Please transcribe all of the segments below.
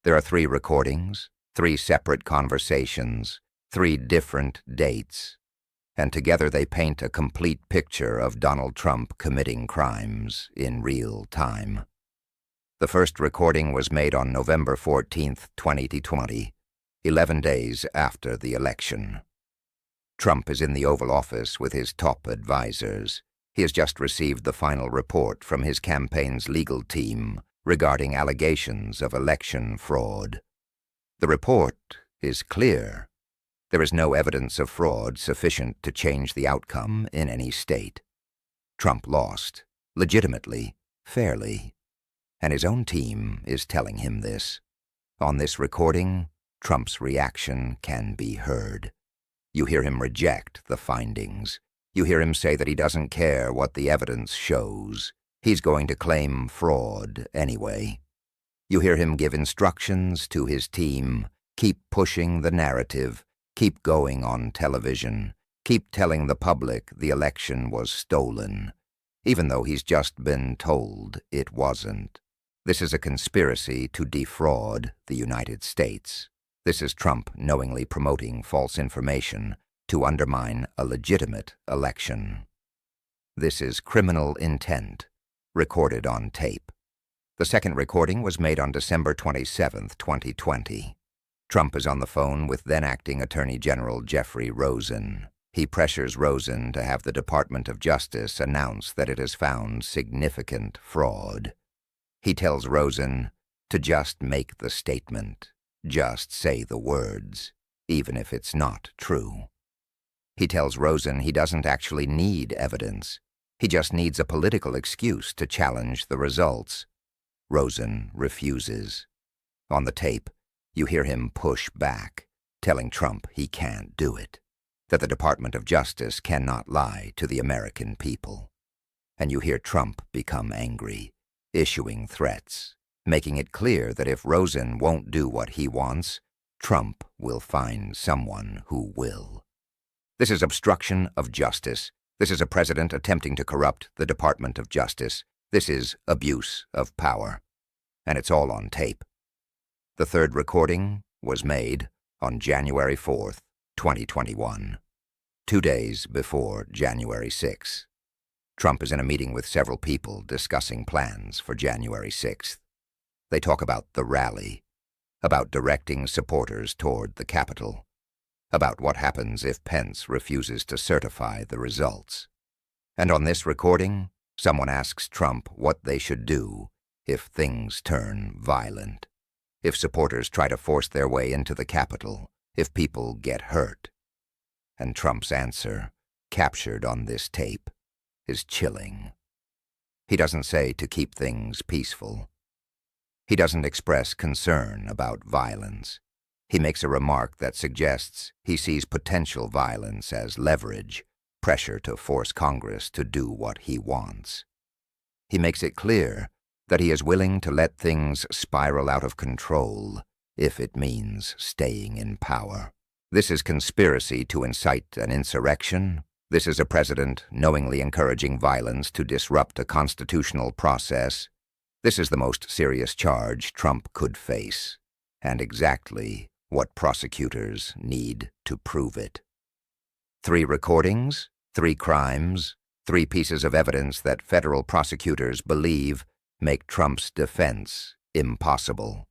There are 3 recordings, 3 separate conversations, 3 different dates, and together they paint a complete picture of Donald Trump committing crimes in real time. The first recording was made on November 14th, 2020, 11 days after the election. Trump is in the Oval Office with his top advisors. He has just received the final report from his campaign's legal team regarding allegations of election fraud. The report is clear. There is no evidence of fraud sufficient to change the outcome in any state. Trump lost, legitimately, fairly, and his own team is telling him this. On this recording, Trump's reaction can be heard. You hear him reject the findings. You hear him say that he doesn't care what the evidence shows. He's going to claim fraud anyway. You hear him give instructions to his team. Keep pushing the narrative. Keep going on television. Keep telling the public the election was stolen, even though he's just been told it wasn't. This is a conspiracy to defraud the United States. This is Trump knowingly promoting false information to undermine a legitimate election. This is criminal intent, recorded on tape. The second recording was made on December 27, 2020. Trump is on the phone with then-acting Attorney General Jeffrey Rosen. He pressures Rosen to have the Department of Justice announce that it has found significant fraud. He tells Rosen to just make the statement, just say the words, even if it's not true. He tells Rosen he doesn't actually need evidence. He just needs a political excuse to challenge the results. Rosen refuses. On the tape, you hear him push back, telling Trump he can't do it, that the Department of Justice cannot lie to the American people. And you hear Trump become angry, issuing threats, making it clear that if Rosen won't do what he wants, Trump will find someone who will. This is obstruction of justice. This is a president attempting to corrupt the Department of Justice. This is abuse of power. And it's all on tape. The third recording was made on January 4th, 2021, 2 days before January 6th. Trump is in a meeting with several people discussing plans for January 6th. They talk about the rally, about directing supporters toward the Capitol, about what happens if Pence refuses to certify the results. And on this recording, someone asks Trump what they should do if things turn violent, if supporters try to force their way into the Capitol, if people get hurt. And Trump's answer, captured on this tape, is chilling. He doesn't say to keep things peaceful. He doesn't express concern about violence. He makes a remark that suggests he sees potential violence as leverage, pressure to force Congress to do what he wants. He makes it clear that he is willing to let things spiral out of control if it means staying in power. This is conspiracy to incite an insurrection. This is a president knowingly encouraging violence to disrupt a constitutional process. This is the most serious charge Trump could face, and exactly what prosecutors need to prove it. 3 recordings, 3 crimes, 3 pieces of evidence that federal prosecutors believe make Trump's defense impossible.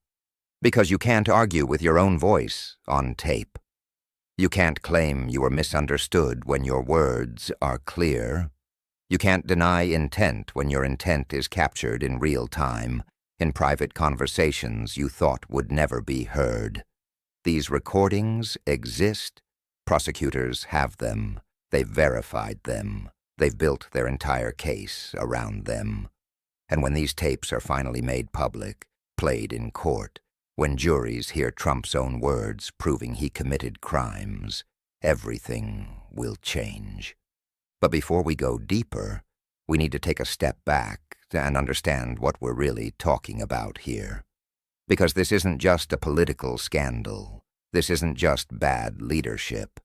Because you can't argue with your own voice on tape. You can't claim you were misunderstood when your words are clear. You can't deny intent when your intent is captured in real time, in private conversations you thought would never be heard. These recordings exist. Prosecutors have them. They've verified them. They've built their entire case around them. And when these tapes are finally made public, played in court, when juries hear Trump's own words proving he committed crimes, everything will change. But before we go deeper, we need to take a step back and understand what we're really talking about here. Because this isn't just a political scandal. This isn't just bad leadership.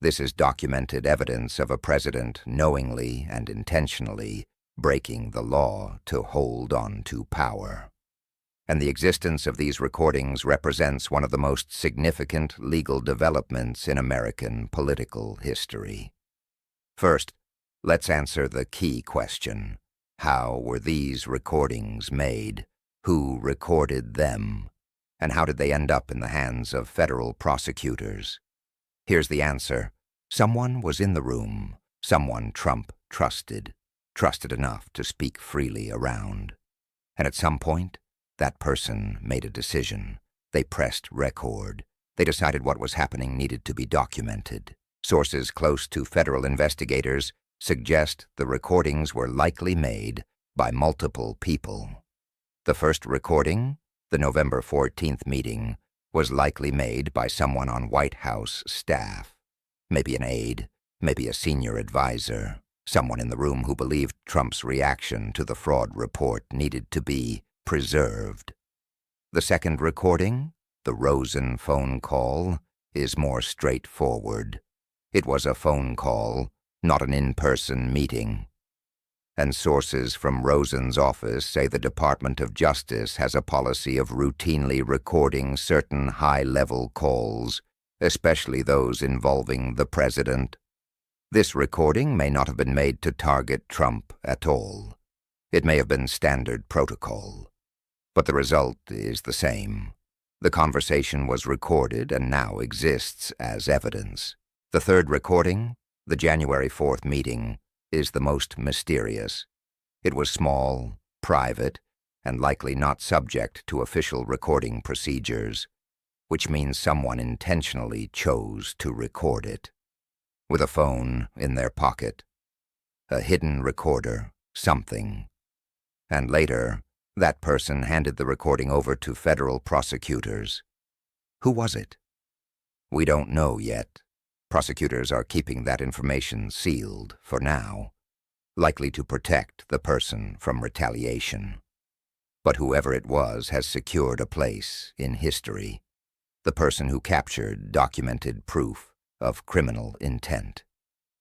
This is documented evidence of a president knowingly and intentionally breaking the law to hold on to power. and the existence of these recordings represents one of the most significant legal developments in American political history. First, let's answer the key question. How were these recordings made? Who recorded them? And how did they end up in the hands of federal prosecutors? Here's the answer. Someone was in the room, someone Trump trusted enough to speak freely around. And at some point, that person made a decision. They pressed record. They decided what was happening needed to be documented. Sources close to federal investigators suggest the recordings were likely made by multiple people. The first recording, the November 14th meeting, was likely made by someone on White House staff. Maybe an aide, maybe a senior advisor, someone in the room who believed Trump's reaction to the fraud report needed to be preserved. The second recording, the Rosen phone call, is more straightforward. It was a phone call, not an in-person meeting. And sources from Rosen's office say the Department of Justice has a policy of routinely recording certain high-level calls, especially those involving the president. This recording may not have been made to target Trump at all. It may have been standard protocol. But the result is the same. The conversation was recorded and now exists as evidence. The third recording, the January 4th meeting, is the most mysterious. It was small, private, and likely not subject to official recording procedures, which means someone intentionally chose to record it. With a phone in their pocket, a hidden recorder, something. And later, that person handed the recording over to federal prosecutors. Who was it? We don't know yet. Prosecutors are keeping that information sealed for now, likely to protect the person from retaliation. But whoever it was has secured a place in history. The person who captured documented proof of criminal intent,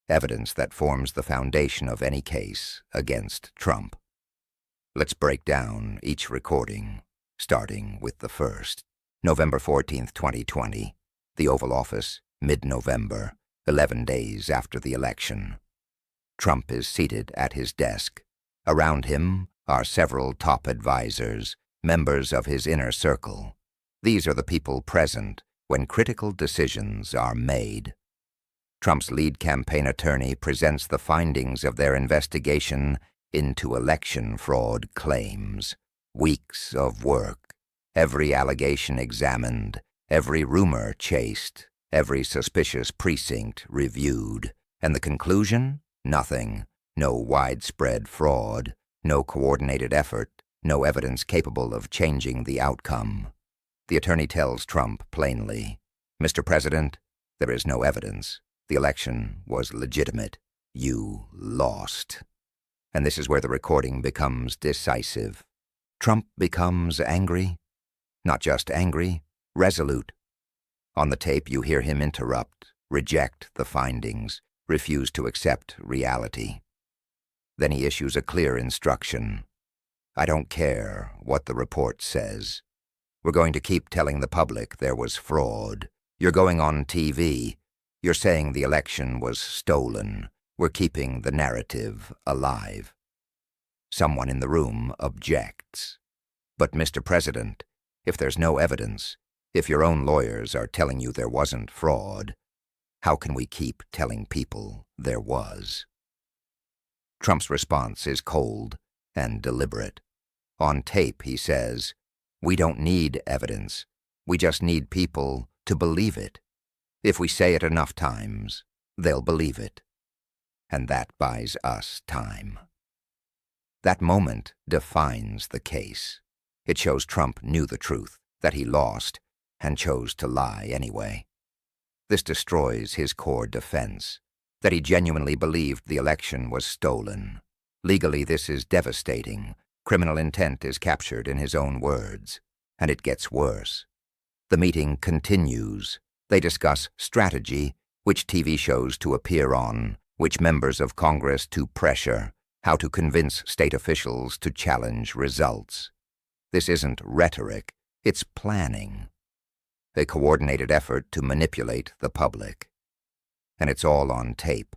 evidence that forms the foundation of any case against Trump. Let's break down each recording, starting with the first. November 14th, 2020, the Oval Office, mid-November, 11 days after the election. Trump is seated at his desk. Around him are several top advisors, members of his inner circle. These are the people present when critical decisions are made. Trump's lead campaign attorney presents the findings of their investigation into election fraud claims. Weeks of work, every allegation examined, every rumor chased, every suspicious precinct reviewed. And the conclusion? Nothing. No widespread fraud, no coordinated effort, no evidence capable of changing the outcome. The attorney tells Trump plainly, "Mr. President, there is no evidence. The election was legitimate. You lost." And this is where the recording becomes decisive. Trump becomes angry. Not just angry, resolute. On the tape, you hear him interrupt, reject the findings, refuse to accept reality. Then he issues a clear instruction. "I don't care what the report says. We're going to keep telling the public there was fraud. You're going on TV. You're saying the election was stolen. We're keeping the narrative alive." Someone in the room objects. "But, Mr. President, if there's no evidence, if your own lawyers are telling you there wasn't fraud, how can we keep telling people there was?" Trump's response is cold and deliberate. On tape, he says, "We don't need evidence. We just need people to believe it. If we say it enough times, they'll believe it. And that buys us time." That moment defines the case. It shows Trump knew the truth, that he lost, and chose to lie anyway. This destroys his core defense, that he genuinely believed the election was stolen. Legally, this is devastating. Criminal intent is captured in his own words, and it gets worse. The meeting continues. They discuss strategy, which TV shows to appear on, which members of Congress to pressure, how to convince state officials to challenge results. This isn't rhetoric, it's planning. A coordinated effort to manipulate the public. And it's all on tape.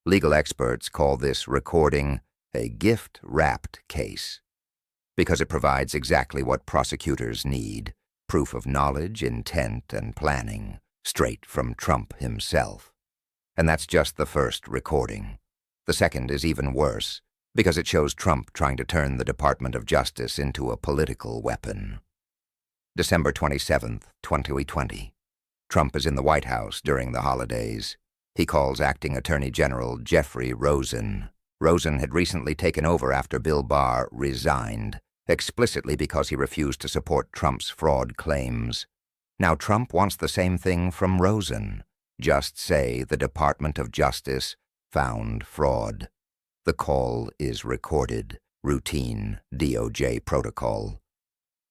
Legal experts call this recording a gift-wrapped case, because it provides exactly what prosecutors need: proof of knowledge, intent, and planning, straight from Trump himself. And that's just the first recording. The second is even worse, because it shows Trump trying to turn the Department of Justice into a political weapon. December 27, 2020. Trump is in the White House during the holidays. He calls Acting Attorney General Jeffrey Rosen. Rosen had recently taken over after Bill Barr resigned, explicitly because he refused to support Trump's fraud claims. Now Trump wants the same thing from Rosen. Just say the Department of Justice found fraud. The call is recorded, routine DOJ protocol.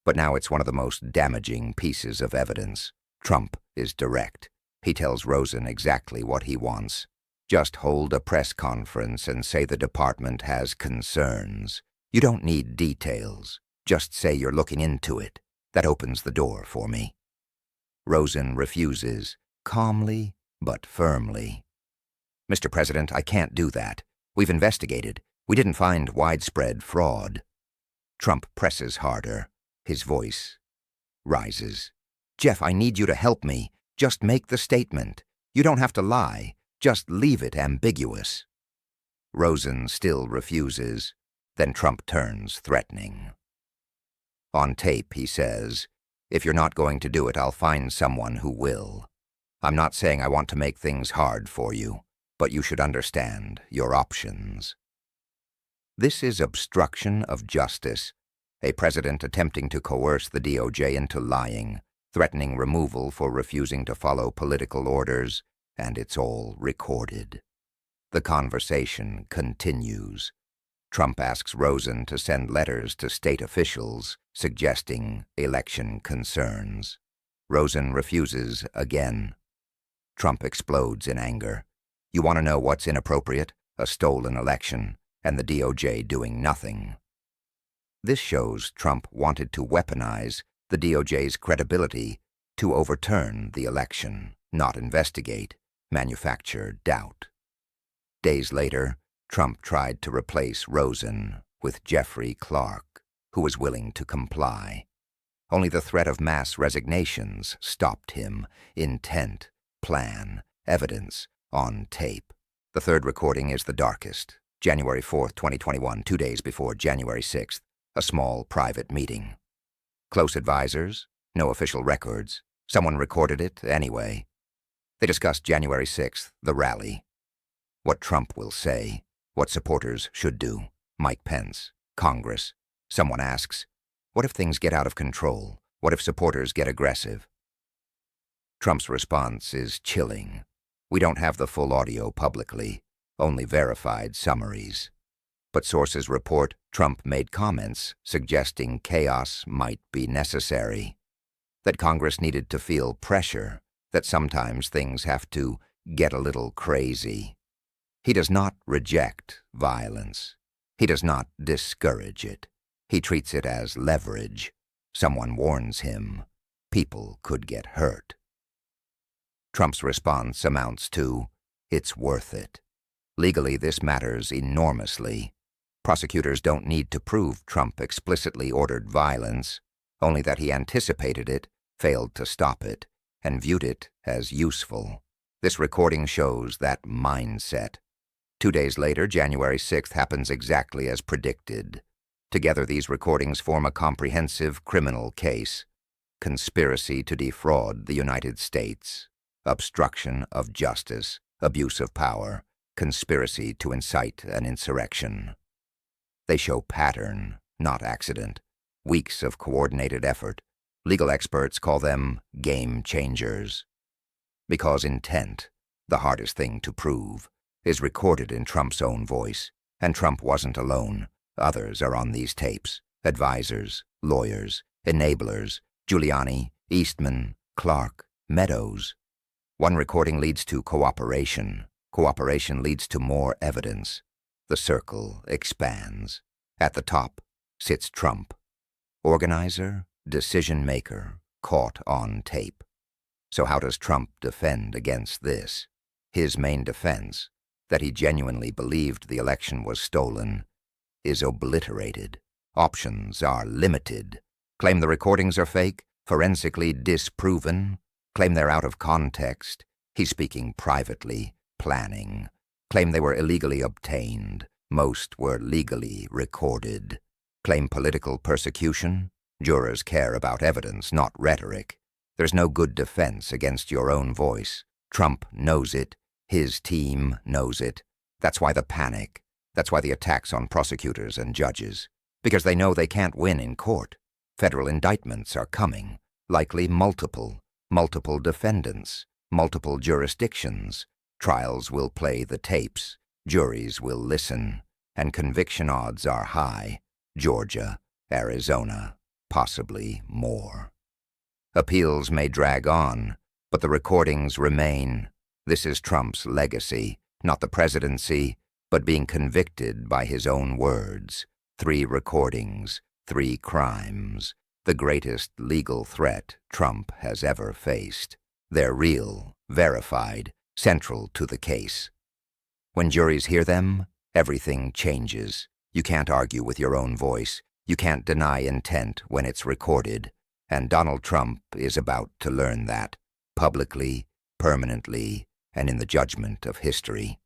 But now it's one of the most damaging pieces of evidence. Trump is direct. He tells Rosen exactly what he wants. Just hold a press conference and say the department has concerns. You don't need details. Just say you're looking into it. That opens the door for me. Rosen refuses, calmly but firmly. Mr. President, I can't do that. We've investigated. We didn't find widespread fraud. Trump presses harder. His voice rises. Jeff, I need you to help me. Just make the statement. You don't have to lie. Just leave it ambiguous. Rosen still refuses. Then Trump turns threatening. On tape, he says, "If you're not going to do it, I'll find someone who will. I'm not saying I want to make things hard for you, but you should understand your options." This is obstruction of justice, a president attempting to coerce the DOJ into lying, threatening removal for refusing to follow political orders, and it's all recorded. The conversation continues. Trump asks Rosen to send letters to state officials suggesting election concerns. Rosen refuses again. Trump explodes in anger. You want to know what's inappropriate? A stolen election, and the DOJ doing nothing. This shows Trump wanted to weaponize the DOJ's credibility to overturn the election, not investigate, manufacture doubt. Days later, Trump tried to replace Rosen with Jeffrey Clark, who was willing to comply. Only the threat of mass resignations stopped him. Intent, plan, evidence, on tape. The third recording is the darkest. January 4th, 2021, 2 days before January 6th, a small private meeting. Close advisors, no official records. Someone recorded it anyway. They discussed January 6th, the rally. What Trump will say, what supporters should do. Mike Pence, Congress. Someone asks, what if things get out of control? What if supporters get aggressive? Trump's response is chilling. We don't have the full audio publicly, only verified summaries. But sources report Trump made comments suggesting chaos might be necessary, that Congress needed to feel pressure, that sometimes things have to get a little crazy. He does not reject violence. He does not discourage it. He treats it as leverage. Someone warns him. People could get hurt. Trump's response amounts to, it's worth it. Legally, this matters enormously. Prosecutors don't need to prove Trump explicitly ordered violence, only that he anticipated it, failed to stop it, and viewed it as useful. This recording shows that mindset. 2 days later, January 6th, happens exactly as predicted. Together, these recordings form a comprehensive criminal case. Conspiracy to defraud the United States. Obstruction of justice. Abuse of power. Conspiracy to incite an insurrection. They show pattern, not accident. Weeks of coordinated effort. Legal experts call them game changers. Because intent, the hardest thing to prove, is recorded in Trump's own voice, and Trump wasn't alone. Others are on these tapes. Advisors, lawyers, enablers, Giuliani, Eastman, Clark, Meadows. One recording leads to cooperation. Cooperation leads to more evidence. The circle expands. At the top sits Trump. Organizer, decision maker, caught on tape. So how does Trump defend against this? His main defense, that he genuinely believed the election was stolen, is obliterated. Options are limited. Claim the recordings are fake, forensically disproven. Claim they're out of context. He's speaking privately, planning. Claim they were illegally obtained. Most were legally recorded. Claim political persecution. Jurors care about evidence, not rhetoric. There's no good defense against your own voice. Trump knows it. His team knows it. That's why the panic. That's why the attacks on prosecutors and judges. Because they know they can't win in court. Federal indictments are coming. Likely multiple defendants, multiple jurisdictions. Trials will play the tapes. Juries will listen. And conviction odds are high. Georgia, Arizona, possibly more. Appeals may drag on, but the recordings remain. This is Trump's legacy, not the presidency, but being convicted by his own words. 3 recordings, 3 crimes, the greatest legal threat Trump has ever faced. They're real, verified, central to the case. When juries hear them, everything changes. You can't argue with your own voice. You can't deny intent when it's recorded. And Donald Trump is about to learn that, publicly, permanently, and in the judgment of history.